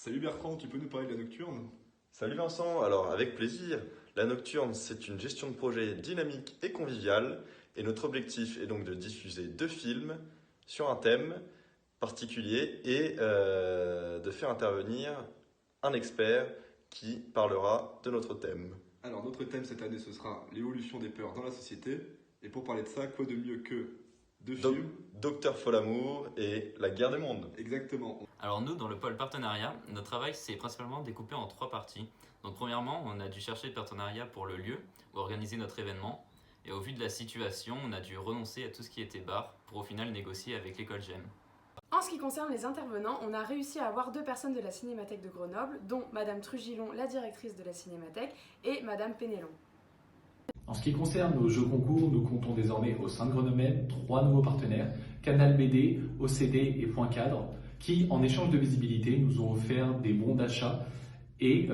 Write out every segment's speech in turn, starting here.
Salut Bertrand, tu peux nous parler de la Nocturne? Salut Vincent, alors avec plaisir. La Nocturne, c'est une gestion de projet dynamique et conviviale, et notre objectif est donc de diffuser 2 films sur un thème particulier et de faire intervenir un expert qui parlera de notre thème. Alors notre thème cette année ce sera l'évolution des peurs dans la société. Et pour parler de ça, quoi de mieux que deux Donc, films? Docteur Folamour et La guerre des mondes. Exactement. Alors nous, dans le pôle partenariat, notre travail s'est principalement découpé en 3 parties. Donc premièrement, on a dû chercher le partenariat pour le lieu où organiser notre événement. Et au vu de la situation, on a dû renoncer à tout ce qui était bar pour au final négocier avec l'école GEM. En ce qui concerne les intervenants, on a réussi à avoir 2 personnes de la Cinémathèque de Grenoble, dont Madame Trujillon, la directrice de la Cinémathèque, et Madame Pénélon. En ce qui concerne nos jeux concours, nous comptons désormais au sein de Grenoble 3 nouveaux partenaires, Canal BD, OCD et Point Cadre, qui, en échange de visibilité, nous ont offert des bons d'achat et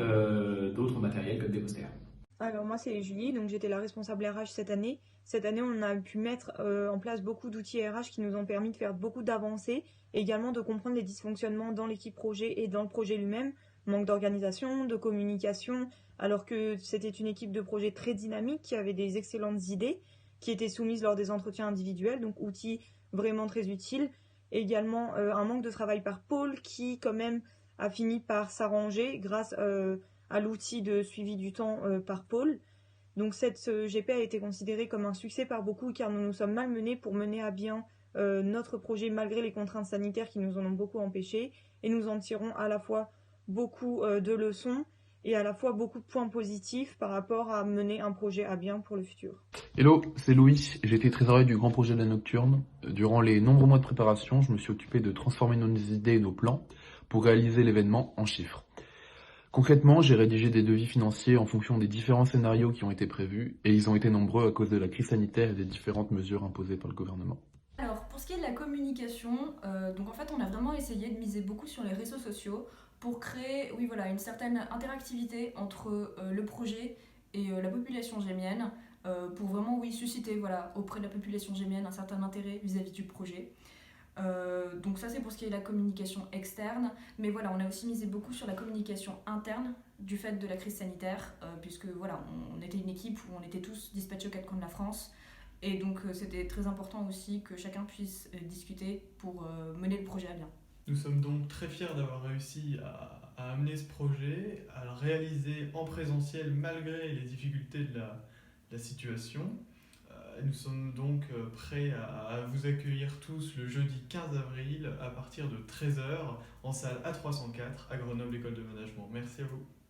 d'autres matériels comme des posters. Alors moi c'est Julie, donc j'étais la responsable RH cette année. Cette année on a pu mettre en place beaucoup d'outils RH qui nous ont permis de faire beaucoup d'avancées et également de comprendre les dysfonctionnements dans l'équipe projet et dans le projet lui-même. Manque d'organisation, de communication, alors que c'était une équipe de projet très dynamique qui avait des excellentes idées qui étaient soumises lors des entretiens individuels, donc outils vraiment très utiles. Et également un manque de travail par pôle qui quand même a fini par s'arranger grâce à l'outil de suivi du temps par pôle. Donc cette GP a été considérée comme un succès par beaucoup car nous nous sommes malmenés pour mener à bien notre projet malgré les contraintes sanitaires qui nous en ont beaucoup empêchés, et nous en tirons à la fois beaucoup de leçons et à la fois beaucoup de points positifs par rapport à mener un projet à bien pour le futur. Hello, c'est Louis, j'ai été trésorier du grand projet de la Nocturne. Durant les nombreux mois de préparation, je me suis occupé de transformer nos idées et nos plans pour réaliser l'événement en chiffres. Concrètement, j'ai rédigé des devis financiers en fonction des différents scénarios qui ont été prévus, et ils ont été nombreux à cause de la crise sanitaire et des différentes mesures imposées par le gouvernement. Alors pour ce qui est de la communication, donc en fait on a vraiment essayé de miser beaucoup sur les réseaux sociaux pour créer une certaine interactivité entre le projet et la population gémienne, pour vraiment susciter auprès de la population gémienne un certain intérêt vis-à-vis du projet. Donc ça c'est pour ce qui est de la communication externe, mais voilà, on a aussi misé beaucoup sur la communication interne du fait de la crise sanitaire, puisque on était une équipe où on était tous dispatchés aux 4 coins de la France, et donc c'était très important aussi que chacun puisse discuter pour mener le projet à bien. Nous sommes donc très fiers d'avoir réussi à amener ce projet, à le réaliser en présentiel malgré les difficultés de la situation. Nous sommes donc prêts à vous accueillir tous le jeudi 15 avril à partir de 13h en salle A304 à Grenoble École de Management. Merci à vous.